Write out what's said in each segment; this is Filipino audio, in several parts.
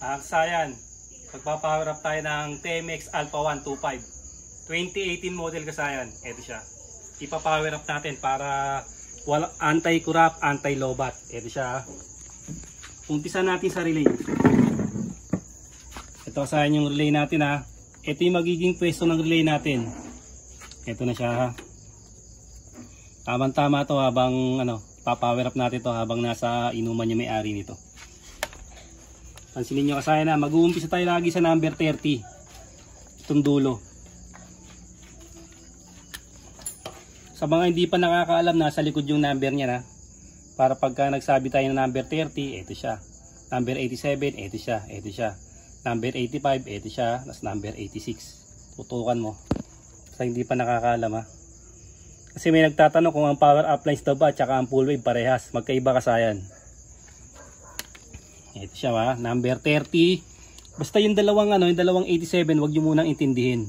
Sayan, magpa-power up tayo ng TMX Alpha 125 2018 model kasayan. Ito siya. Ipa-power up natin para wala anti-kurap, anti-lobat. Ito siya. Umpisa natin sa relay. Ito kasayan yung relay natin ha. Ito yung magiging pwesto ng relay natin. Ito na siya ha. Tama-tama to habang pa-power up natin to habang nasa inuman yung may-ari nito. Pansinin nyo kasayan na, mag-uumpisa tayo lagi sa number 30. Itong dulo. Sa mga hindi pa nakakaalam, nasa likod yung number niya na. Para pagka nagsabi tayo ng number 30, ito siya. Number 87, ito siya. Ito siya. Number 85, ito siya. Tapos number 86. Tutukan mo. Sa hindi pa nakakaalam ha. Kasi may nagtatanong kung ang power up lines daw ba at saka ang full wave parehas. Magkaiba kasayan. Ito siya ha, number 30. Basta yung dalawang 87, wag niyo munang intindihin.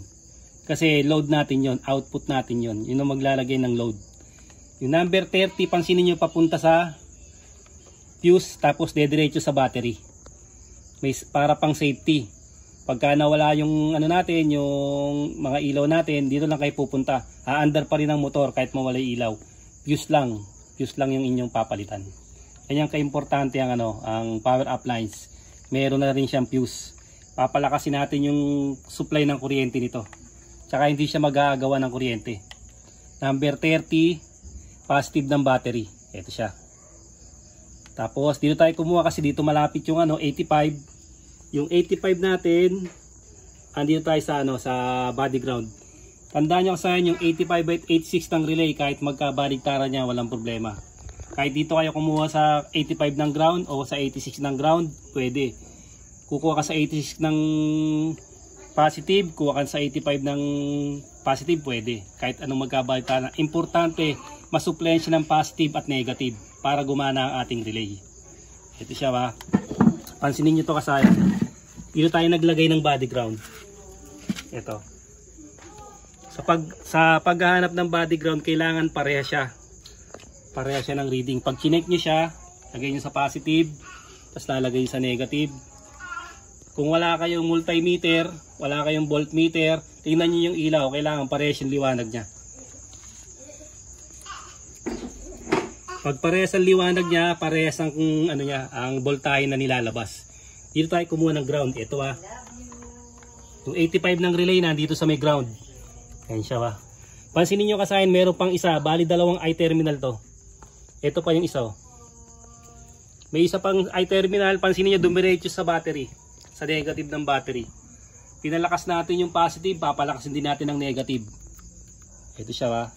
Kasi load natin 'yon, output natin 'yon. Yun ang maglalagay ng load. Yung number 30, pansinin niyo papunta sa fuse tapos dediretso sa battery. May para pang safety. Pagka nawala yung natin, yung mga ilaw natin, dito lang kayo pupunta. Aandar pa rin ang motor kahit mawala yung ilaw. Fuse lang yung inyong papalitan. Kanyang kaimportante ang power up lines. Meron na rin siyang fuse. Papalakasin natin yung supply ng kuryente nito. Tsaka hindi siya magagawa ng kuryente. Number 30, positive ng battery. Ito siya. Tapos dito tayo kumuha kasi dito malapit yung 85. Yung 85 natin, andito tayo sa body ground. Tandaan nyo kasi yung 85 at 86 ng relay, kahit magkabaligtaran niya, walang problema. Kahit dito kayo kumuha sa 85 ng ground o sa 86 ng ground, pwede. Kukuha ka sa 86 ng positive, kuha ka sa 85 ng positive, pwede. Kahit anong magkabaligtaran. Importante, masuplayan siya ng positive at negative para gumana ang ating relay. Ito siya ba? Pansinin nyo to kasayan. Dito tayo naglagay ng body ground. Ito. Sa paghahanap ng body ground, kailangan pareha siya. Pareha siya ng reading. Pag connect nyo siya, lagay nyo sa positive, tapos lalagay nyo sa negative. Kung wala kayong multimeter, wala kayong voltmeter, tingnan nyo yung ilaw, kailangan parehas yung liwanag niya. Pag parehas ang liwanag niya, parehas ang ang voltahe na nilalabas. Dito tayo kumuha ng ground. Ito yung 85 ng relay na dito sa may ground. Ayan siya Pansinin nyo kasayan, meron pang isa, bali dalawang I-terminal to. Ito pa yung isa. May isa pang I-terminal, pansinin nyo dumiretso sa battery, sa negative ng battery. Pinalakas natin yung positive, papalakasin din natin ang negative. Ito siya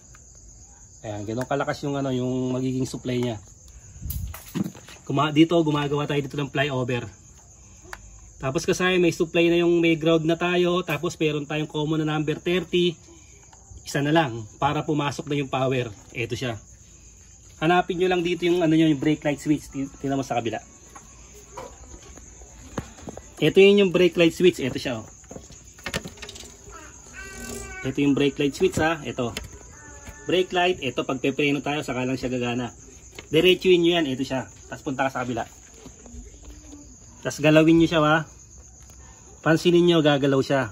Ayan, ganun kalakas yung yung magiging supply niya. Dito gumagawa tayo dito ng flyover. Tapos kasi may supply na yung may ground na tayo, tapos meron tayong common na number 30. Isa na lang para pumasok na yung power. Ito siya. Hanapin nyo lang dito yung yung brake light switch. Tingnan mo sa kabila. Ito yung brake light switch. Ito siya Ito yung brake light switch Ito. Brake light. Ito pag pepreno tayo saka lang siya gagana. Diretsuin nyo yan. Ito siya. Tapos punta ka sa kabila. Tapos galawin nyo siya Pansinin nyo gagalaw siya.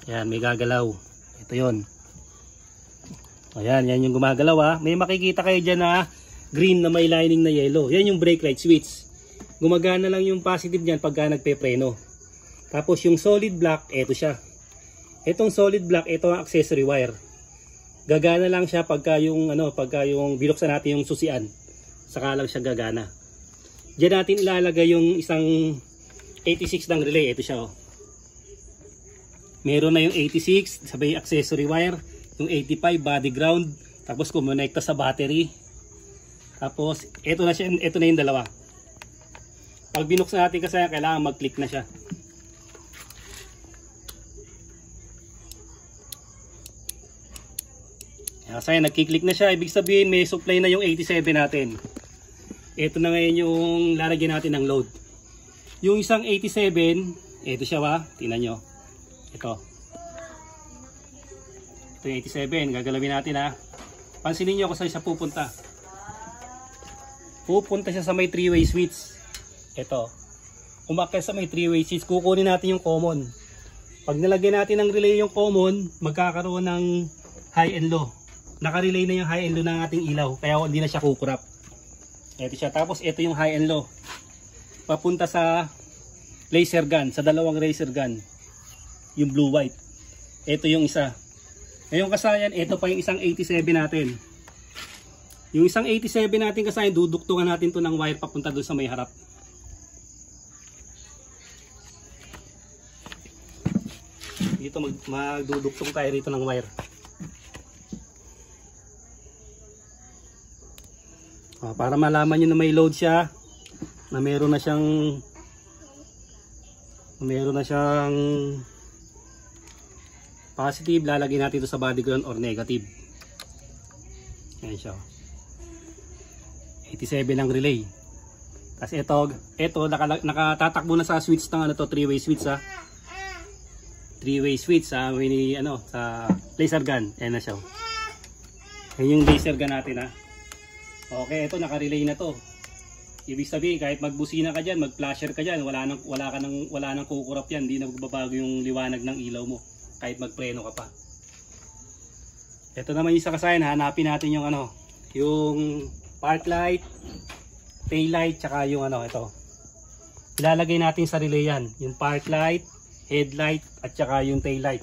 Yan, may gagalaw. Ito yon. Ayan, yan yung gumagalaw May makikita kayo dyan na green na may lining na yellow. Yan yung brake light switch. Gumagana lang yung positive niyan pagka nagpe-preno. Tapos yung solid block, ito siya. Itong solid block, ito ang accessory wire. Gagana lang siya pagka yung binuksan natin yung susian. Saka lang siya gagana. Diyan natin ilalagay yung isang 86 ng relay. Ito siya Meron na yung 86, sabay accessory wire. Yung 85 body ground. Tapos kumonekta sa battery. Tapos ito na yung dalawa. Pag binuksan natin kasi kailangan mag-click na siya. Kasi nagki-click na siya. Ibig sabihin may supply na yung 87 natin. Ito na ngayon yung lalagyan natin ng load. Yung isang 87, ito siya tingnan nyo. Ito yung 87, gagalawin natin Pansinin nyo kung saan siya pupunta. Pupunta siya sa may 3-way switch. Ito. umakyat sa may 3-way switch, kukunin natin yung common. Pag nilagyan natin ng relay yung common, magkakaroon ng high and low. Naka-relay na yung high and low ng ating ilaw, kaya hindi na siya kukurap. Ito siya. Tapos ito yung high and low. Papunta sa laser gun, sa dalawang laser gun. Yung blue white. Ito yung isa. Ngayong kasayan, ito pa yung isang 87 natin. Yung isang 87 natin kasayan, duduktungan natin to ng wire papunta doon sa may harap. Dito magduduktong tayo rito ng wire. Para malaman nyo na may load siya, na meron na siyang positive, lalagyan natin ito sa body ground or negative. Ayan siya. 87 ang relay. Kasi ito nakatatakbo na sa switch ng ano to, 3-way switch ha. 3-way switch sa sa laser gun. Ayan na siya. Ayan yung laser gun natin ha. Okay, ito naka-relay na to. Ibig sabihin kahit magbusina ka diyan, mag-flasher ka diyan, wala nang kukurap yan, hindi na magbabago yung liwanag ng ilaw mo kahit magpreno ka pa. Ito naman yung sa kasayan, hanapin natin yung yung park light, tail light, tsaka yung ito. Ilalagay natin sa relay yan, yung park light, headlight at saka yung tail light.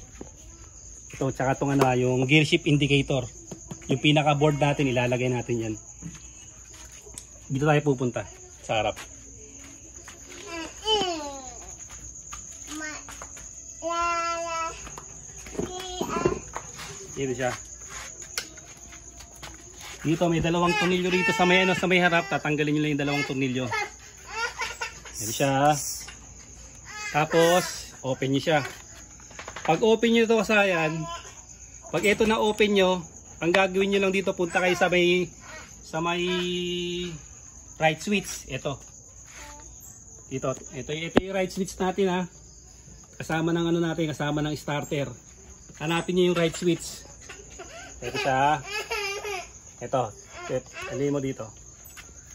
Ito tsaka tong yung gear shift indicator. Yung pinaka board natin ilalagay natin yan. Dito tayo pupunta sa harap. Dito siya. Dito may dalawang tornilyo rito sa may sa may harap, tatanggalin niyo lang yung dalawang tornilyo. Dito siya. Tapos open niyo siya. Pag open niyo ito kasayan, pag ito na open niyo, ang gagawin niyo lang dito, punta kayo sa may right switch. Ito yung right switch natin ha. Kasama ng natin, kasama ng starter. Hanapin niyo yung right switch. Ito siya. Ito. Alin mo dito.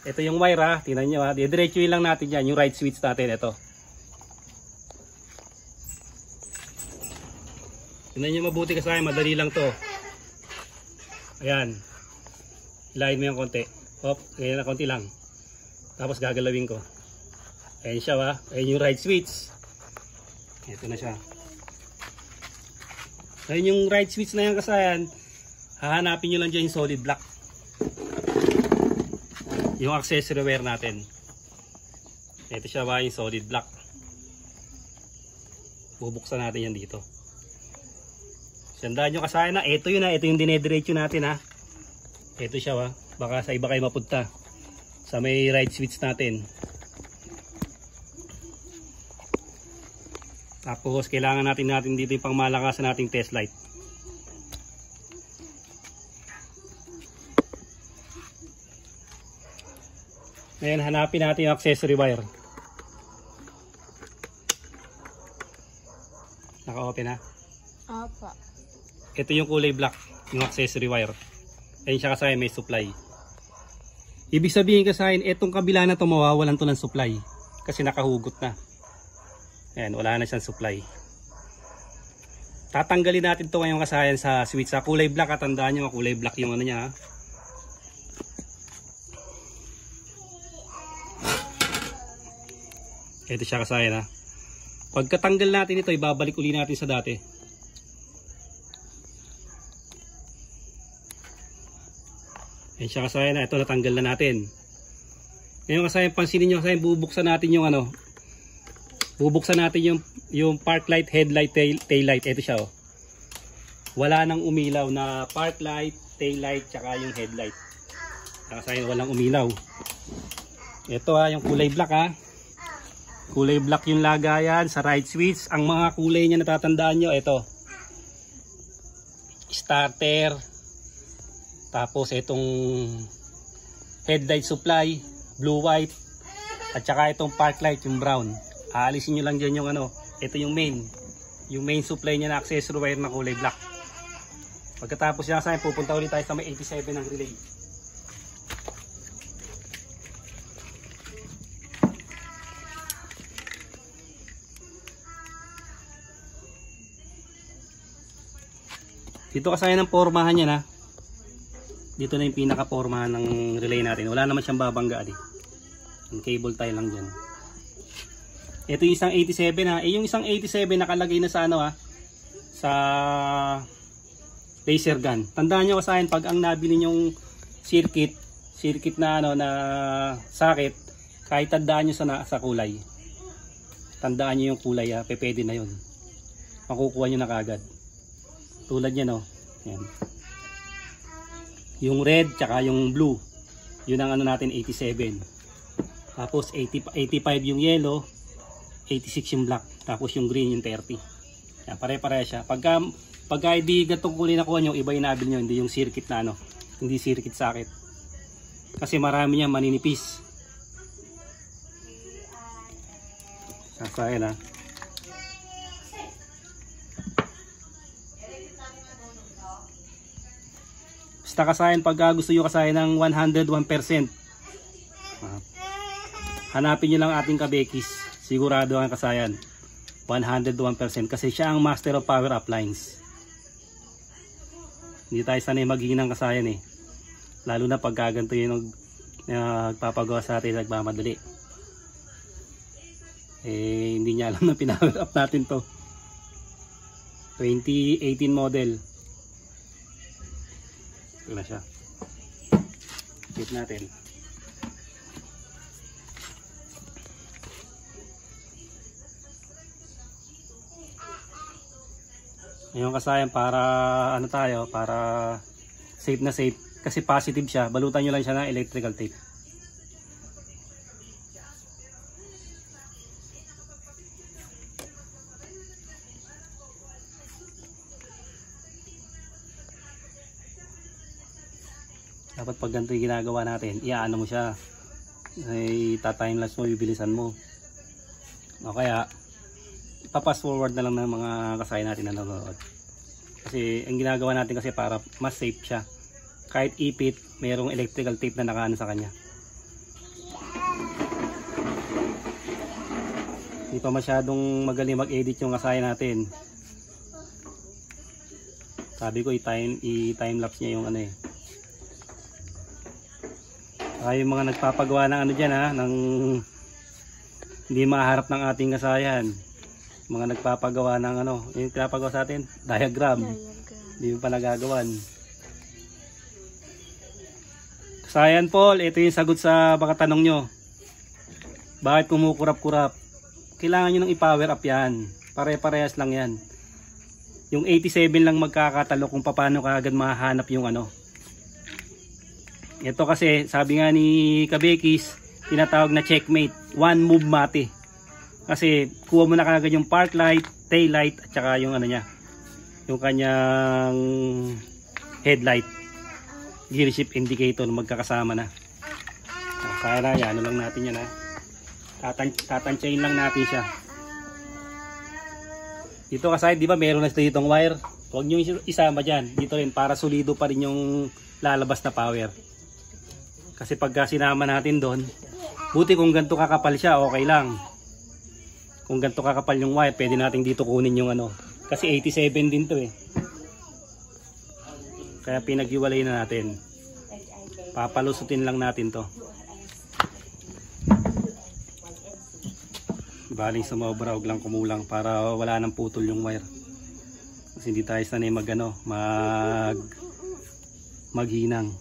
Ito yung wire ha. Tingnan niyo ha. Didiretsuhin lang natin yan yung right switch natin. Ito. Tingnan niyo mabuti kasi madali lang to. Ayan. Ilahin mo yung konti. Hop, ganyan na konti lang. Tapos gagalawin ko. Ayan siya ha. Ayan yung right switch. Ito na siya. Ayan yung right switch na yan kasayan. Hahanapin nyo lang dyan yung solid block. Yung accessory wire natin. Ito siya ba yung solid block. Bubuksan natin yan dito. Sandaan nyo kasayan na. Ito yun ha. Ito yung dinediretso natin ha. Ito siya ha. Baka sa iba kayo mapunta. Sa may right switch natin. Tapos kailangan natin dito yung pangmalakasan nating test light. Ngayon hanapin natin yung accessory wire. Naka-open ha? Opo. Ito yung kulay black, yung accessory wire. Ayun siya kasi may supply. Ibig sabihin kasi itong kabila na to mawawalan to ng supply. Kasi nakahugot na. Ayan, wala na siyang supply. Tatanggalin natin to ngayon kasayan sa switch. Sa kulay black, tandaan nyo, kulay black yung niya ha. Ito siya kasayan ha. Pagkatanggal natin ito, ibabalik uli natin sa dati. Ayan siya kasayan ha. Ito natanggal na natin. Ngayon kasayan, pansinin nyo kasayan, bubuksan natin yung bubuksan natin yung park light, headlight, tail light. Ito siya oh. Wala nang umilaw na park light, tail light, tsaka yung headlight. Kasayan, walang umilaw. Ito ha, yung kulay black ha. Kulay black yung lagayan sa right switch. Ang mga kulay niya natatandaan nyo, ito. Starter. Tapos itong headlight supply, blue white. At saka itong park light, yung brown. Aalisin nyo lang dyan yung ito yung main. Yung main supply niya na accessory wire na kulay black. Pagkatapos niya sa pupunta ulit tayo sa may 87 ng relay. Dito kasi ng pormahan niya na. Dito na yung pinaka pormahan ng relay natin. Wala naman siyang babangga di. Ang cable tie lang diyan. Ito yung isang 87 ha. Eh yung isang 87 nakalagay na sa ano ha. Sa laser gun. Tandaan niyo kasi pag ang nabili niyong circuit na ano na socket, kahit tandaan niyo sa kulay. Tandaan niyo yung kulay ha, pwede na 'yon. Makukuha niyo na kagad. Tulad niyan oh. Yan. Yung red tsaka yung blue. 'Yun ang ano natin 87. Tapos 85 yung yellow, 86 yung black, tapos yung green yung 30. Yan, pare-pareha siya. Pagka hindi ganitong kulay na kuha nyo, iba yung nabili nyo, hindi yung circuit na ano, hindi circuit socket. Kasi marami niya maninipis. Sasayan ha. Basta kasayan pagka gusto nyo kasayan ng 101%. Hanapin nyo lang ating kabekis. Sigurado ang kasayan. 101% kasi siya ang master of power uplines. Hindi tayo sanay magiging ng kasayan eh. Lalo na pag gaganto yung nagpapagawa sa atin, nagmamadali. Eh, hindi niya alam na pinapower up natin to. 2018 model. Ito na siya. Hit natin. Ngayon kasayan para ano tayo, para safe na safe kasi positive siya. Balutan nyo lang siya ng electrical tape. Dapat pag ganito yung ginagawa natin, iaano mo siya, ay tatimelapse mo, bibilisan mo. O kaya papas forward na lang ng mga kasayan natin na nanonood. Kasi ang ginagawa natin kasi para mas safe siya. Kahit ipit, mayroong electrical tape na nakaano sa kanya. Hindi pa masyadong magaling mag-edit yung kasayan natin. Sabi ko i-timelapse niya yung ano eh. Saka yung mga nagpapagawa ng ano dyan ha, ng hindi maharap ng ating kasayan. Mga nagpapagawa ng ano, yung pinapagawa sa atin, diagram. Hindi mo pa nagagawan. Kasayan Paul, ito yung sagot sa baka tanong nyo. Bakit kumukurap-kurap? Kailangan nyo nang i-power up yan. Pare-parehas lang yan. Yung 87 lang magkakatalo kung paano ka agad mahanap yung ano. Ito kasi, sabi nga ni Kabekis, tinatawag na checkmate. One move mate. Kasi kuha mo na kagad yung park light, tail light at saka yung ano niya, yung kanyang headlight, gear shift indicator, magkakasama na. Kaya na yan, ano lang natin yan ha. Tatansyahin lang natin siya. Dito kasi di ba meron na ditong wire, huwag nyo isama dyan. Dito rin para solido pa rin yung lalabas na power. Kasi pagka sinama natin doon, buti kung ganito kakapal siya, okay lang. Kung ganito kakapal yung wire, pwede natin dito kunin yung ano. Kasi 87 din to eh. Kaya pinag-iwalay na natin. Papalusutin lang natin to. Baling sa mabra, huwag lang kumulang para wala nang putol yung wire. Kasi hindi tayo sanay maghinang.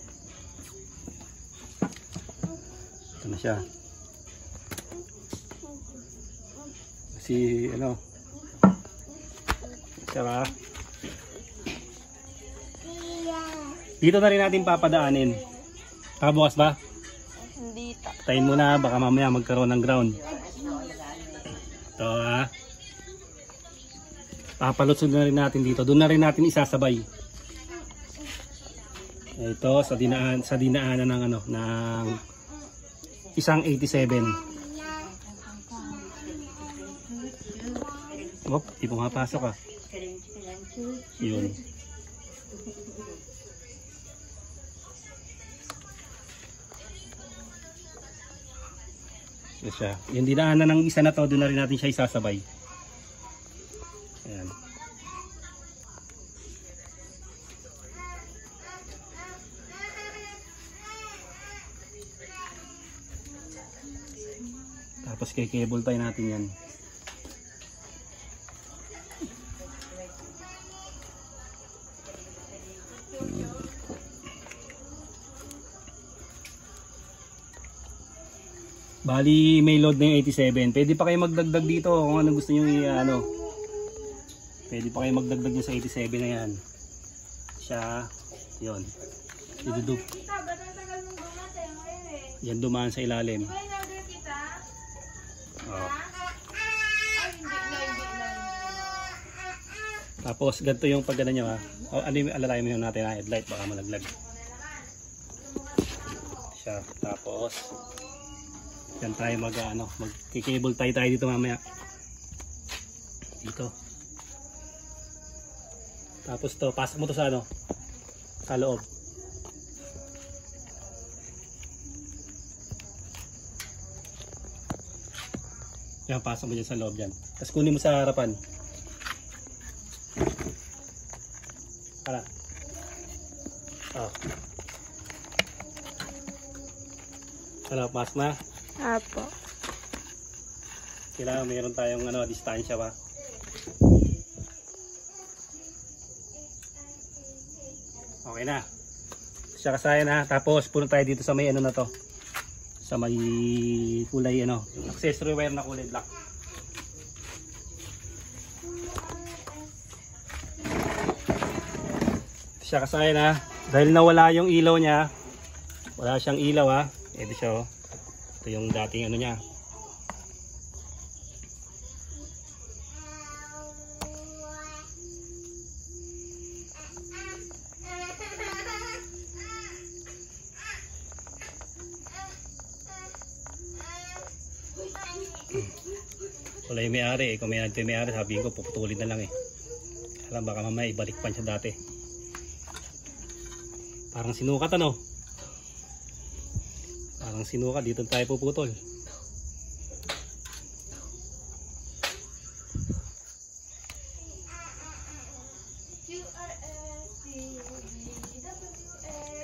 Ito na siya. Si ano siya. Dito na rin natin papadaanin. Bukas ba? Dito. Tayin muna, baka mamaya magkaroon ng ground. Ito ha. Papalusod na rin natin dito. Doon na rin natin isasabay. Ito sa dinaanan ng ano, ng isang 87. Oh, di pumapasok ah. Yun. Yan siya. Yung dinaanan ng isa na to, doon na rin natin siya isasabay. Ayan. Tapos cable tie natin yan. Bali may load na yung 87. Pwede pa kayo magdagdag dito kung ano gusto niyo i-ano. Pwede pa kayo magdagdag niyo sa 87 na yan. Siya, 'yon. Idudug. Yan dumaan sa ilalim. Oh. Tapos ganito yung paggana niyo ha. Ano yung alalayan mo natin ha, headlight baka malaglag. Siya, tapos yan tayo mag-cable tie tayo dito mamaya. Dito. Tapos to, pasok mo to sa ano? Sa loob. Yan, pasok mo dyan sa loob dyan. Tapos kunin mo sa harapan. Para. Oh. Ano, pasok na? Apo. Kailangan mayroon tayong distansya ba? Okay na. Siya kasaya na. Tapos puno tayo dito sa may na to. Sa may kulay accessory wire na kulay black. Siya kasaya na. Dahil nawala yung ilaw niya. Wala siyang ilaw ha. Ito siya oh. Ito yung dating niya. Wala yung may-ari Kung may may-ari sabihin ko puputulin na lang Alam baka mamaya ibalik pa siya dati. Parang sinukat Parang sinukat, dito tayo puputol.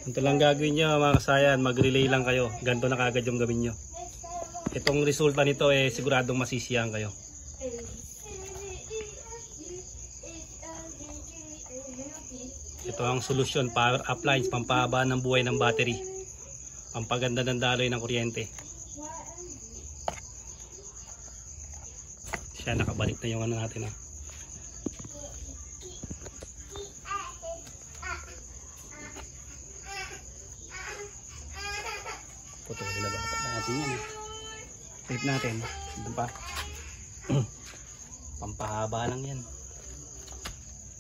Ito lang gagawin nyo mga kasayan, mag-relay lang kayo. Ganito na kagad yung gawin nyo. Itong resulta nito siguradong masisiyahan kayo. Ito ang solusyon, power appliance, pampahaba ng buhay ng battery. Pampaganda ng daloy ng kuryente. Siya, nakabalik na yung natin Putulin na dapat natin yan Tape natin. Ito pa. Pampahaba lang yan.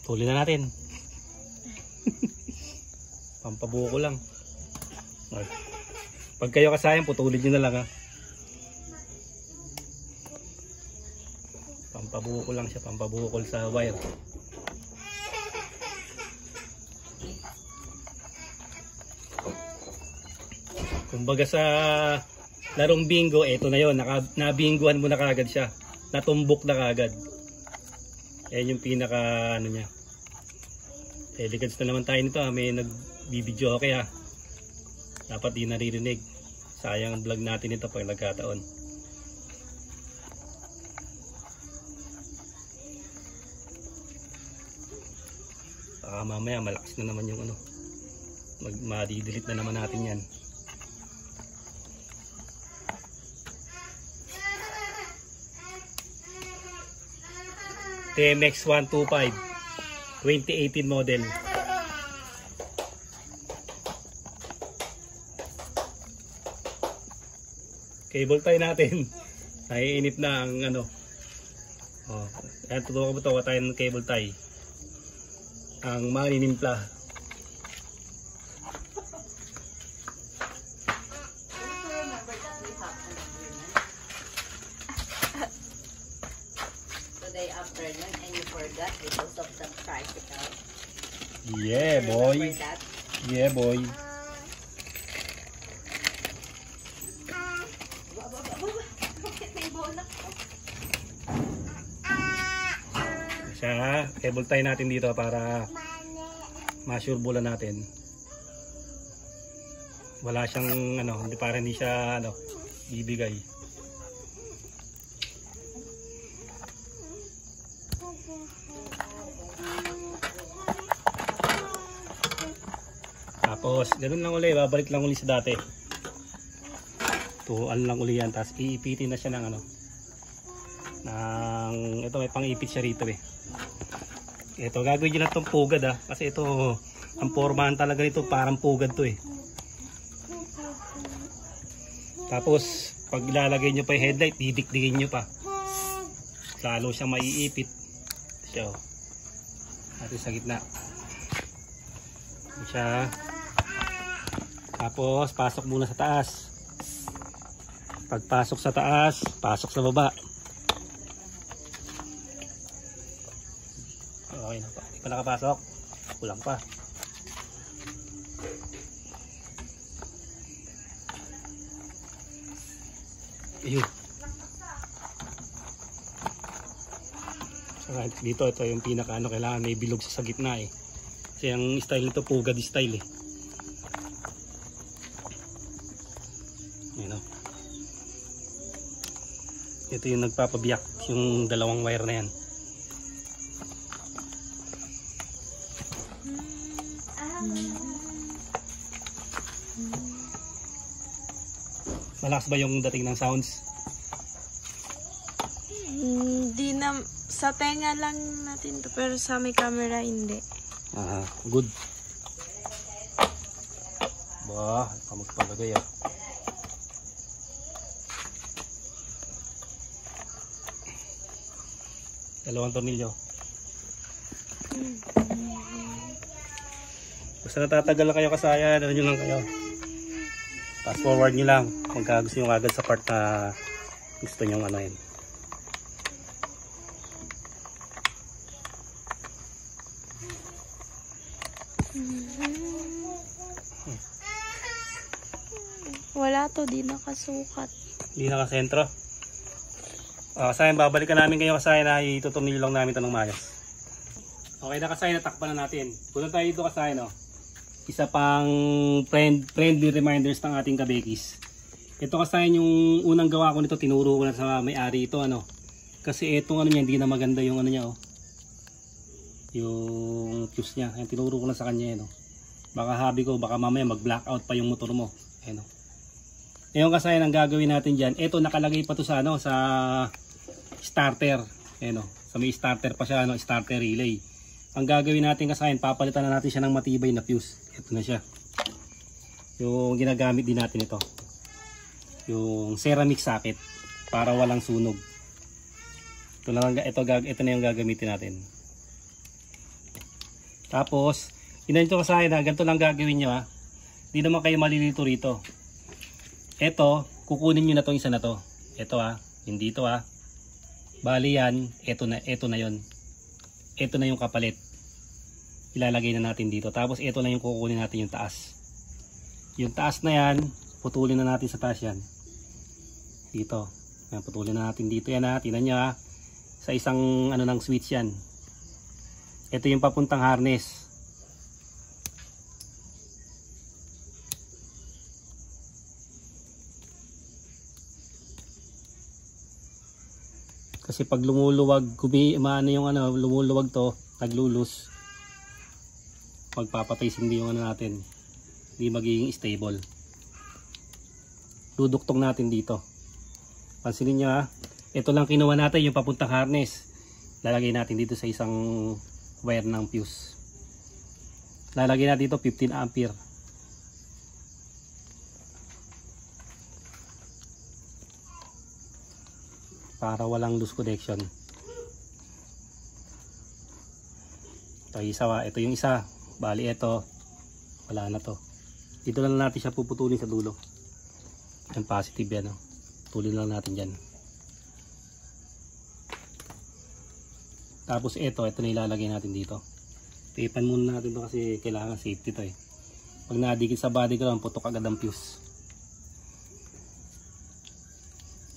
Tuloy na natin. Pampabuko lang. Pag kayo kasayang, putulin nyo na lang Pampabuko lang siya. Pampabukol sa wire. Kumbaga sa larong bingo, eto na yon, nabinguhan mo na kagad siya. Natumbok na kagad. Yan yung pinaka niya. Elegance na naman tayo nito may nagbibideo okay Dapat di naririnig. Sayang ang vlog natin ito pag nagkataon. Baka mamaya malakas na naman yung madidelete na naman natin yan. TMX 125 2018 model. Cable tie natin. Naiinit na ang ayan, tutuwa ko tayo ng cable tie. Ang maninimpla. Today afternoon and you forgot because of the tricycle. Yeah, boy. Yeah, boy. Siya, cable tie natin dito para ma-sure bola natin. Wala siyang hindi para hindi siya bibigay. Tapos, ganun lang uli. Babalik lang uli sa dati. Tuan lang uli yan. Tapos, iipitin na siya ng ano. Ito, may pang-ipit siya rito eh. Ito, gagawin nyo na itong pugad ah. Kasi ito, ang pormahan talaga nito, parang pugad to eh. Tapos, pag ilalagay nyo pa yung headlight, didikdikin nyo pa. Lalo siyang maiipit. So, natin sa gitna. Ito siya. Tapos, pasok muna sa taas. Pagpasok sa taas, pasok sa baba. Okay na pa. Hindi pa nakapasok. Kulang pa. Ayun. So, dito, ito yung pinaka ano, kailangan may bilog sa gitna eh. Kasi ang style nito, pugad style eh. Ayun o. Ito yung nagpapabiyak, yung dalawang wire na yan. Malakas ba yung dating ng sounds? Hindi na, sa tenga lang natin to, pero sa may camera hindi. Good. Bah, magpalagay ah. Dalawang tornilyo. Basta natatagal na kayo kasayan, ano nyo lang kayo. Fast forward nyo lang pagka gusto nyo agad sa part na gusto nyo ano yun. Wala to, di nakasukat. Hindi nakasentro. Kasayan, babalikan namin kayo kasayan na itutornilyo lang namin ito ng mayos. Okay na kasayan, natakpan na natin. Punta tayo dito kasayan oh. Isa pang friendly reminders ng ating kabekis. Ito kasayan yung unang gawa ko nito, tinuro ko na sa may-ari ito ano. Kasi itong ano niya, hindi na maganda yung ano niya oh. Yung fuse niya, ayan, tinuro ko na sa kanya oh. Baka habi ko, baka mamaya mag-blackout pa yung motor mo. Ayan oh. Ngayon kasayan, ang gagawin natin dyan, ito nakalagay pa to sa ano, sa starter. Ayan oh. Sa may starter pa siya, ano, starter relay. Ang gagawin natin kasayan, papalitan na natin siya ng matibay na fuse. Ito na siya. Yung ginagamit din natin ito. Yung ceramic socket para walang sunog. Ito na yung gagamitin natin. Tapos, inanito kasayan ha, ganito lang gagawin nyo ha. Hindi naman kayo malilito rito. Ito, kukunin nyo na itong isa na to. Ito ha, hindi ito ha. Bali yan, ito na yon. Ito na yung kapalit. Ilalagay na natin dito. Tapos ito na yung kukunin natin yung taas. Yung taas na yan, putulin na natin sa taas yan. Dito. Yan, putulin na natin dito yan ha. Tingnan nyo ha. Sa isang ano ng switch yan. Ito yung papuntang harness. Kasi pag lumuluwag, lumuluwag to, naglulus. Magpapatay hindi yung ano natin. Hindi magiging stable. Duduktong natin dito. Pansinin nyo ha. Ito lang kinuha natin yung papuntang harness. Lalagay natin dito sa isang wire ng fuse. Lalagay natin dito 15 ampere. Para walang loose connection. Ito yung isa. Bali ito, wala na to. Dito lang natin siya puputulin sa dulo. Yan positive yan. Putulin lang natin dyan. Tapos ito na ilalagay natin dito. Tapan muna natin to kasi kailangan safety to eh. Pag nadikit sa body ground, putok agad ang fuse.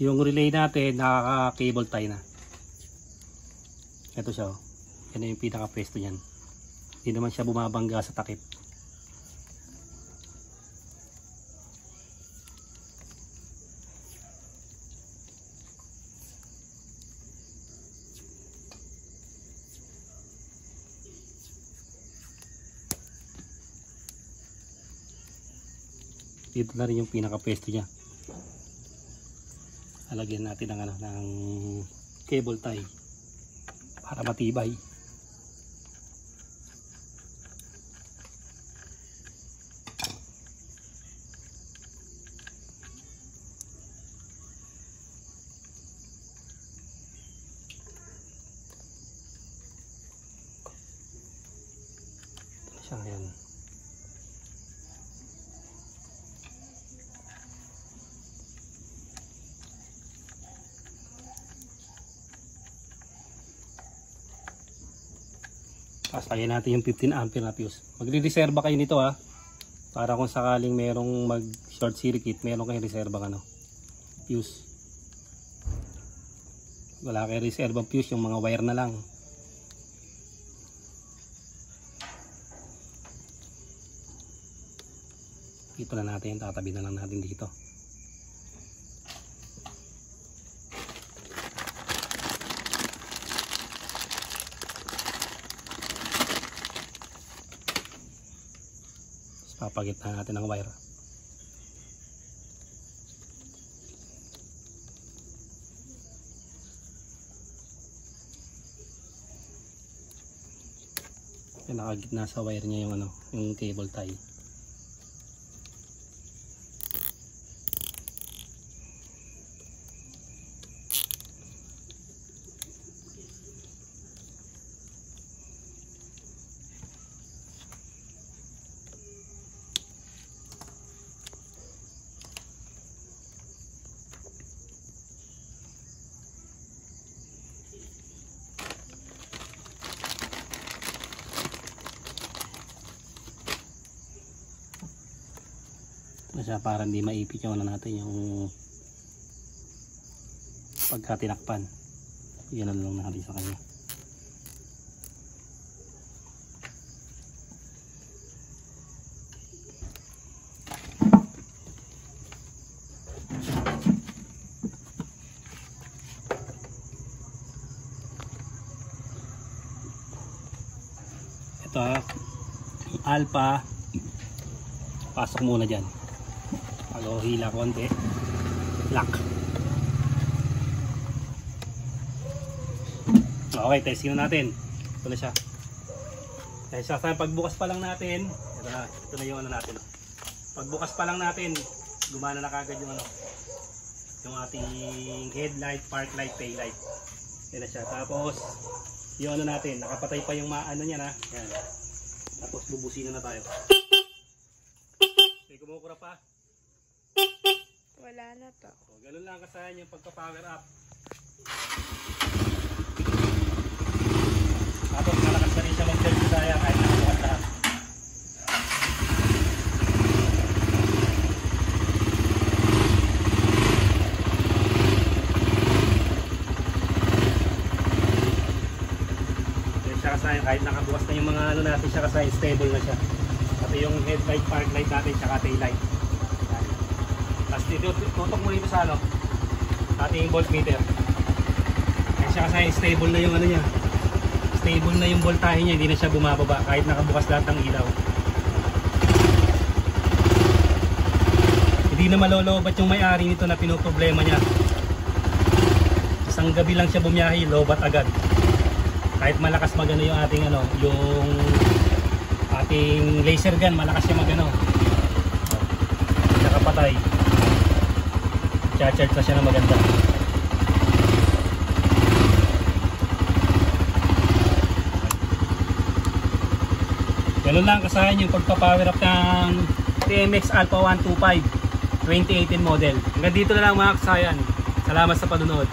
Yung relay natin, nakaka-cable tie na. Ito siya oh. Yan yung pinaka-pwesto niyan. Hindi naman siya bumabangga sa takip. Dito na rin yung pinaka-pwesto niya. Alagyan natin ng ano, ng cable tie para matibay. Ito na siya ngayon. Tapos lagyan natin yung 15 ampere na fuse. Magre-reserva kayo nito ha. Para kung sakaling merong mag short circuit, meron kayong reserva ano, fuse. Wala kayong reserva fuse, yung mga wire na lang. Ito na natin, tatabi na lang natin dito. Papagitna natin ng wire. Nakagitna sa wire niya yung ano, yung cable tie. Siya para hindi maipit yung ano natin, yung pagkatinakpan. Yan lang natin sa kanya. Ito yung alpha, pasok muna dyan. Pag hila konti, lock. Okay, testing na natin. Ito na siya. Dahil sa pagbukas pa lang natin, ito na yung ano natin. Pagbukas pa lang natin, gumana na kagad yung ano, yung ating headlight, park light, tail light. Yan na siya. Tapos yung ano natin, nakapatay pa yung ano niya na. Yan. Tapos bubusin na tayo. Okay, kumukura pa. Wala na to. So, ganun lang kasayan yung pagka-power up. Tapos malakas na rin siya mag-self-desire kahit nakabukas lahat. Siya kasayan kahit nakabukas na yung mga ano natin, siya kasayan stable na siya. Pati yung headlight, park light natin, tsaka tail light. Tapos tutok mo dito sa ano, ating voltmeter. Kaya siya kasi stable na yung ano niya. Stable na yung voltahe niya, hindi na siya bumababa kahit nakabukas lahat ng ilaw. Hindi na malolobat yung may-ari nito na pinoproblema niya. Isang gabi lang siya bumiyahe, lobat agad. Kahit malakas magano yung ating ano, yung ating laser gun, malakas siya magano. Nakapatay. Charge na siya na maganda. Ganun lang kasayan yung pagpa-power up ng TMX Alpha 125 2018 model. Hanggang dito na lang mga kasayan. Salamat sa panonood.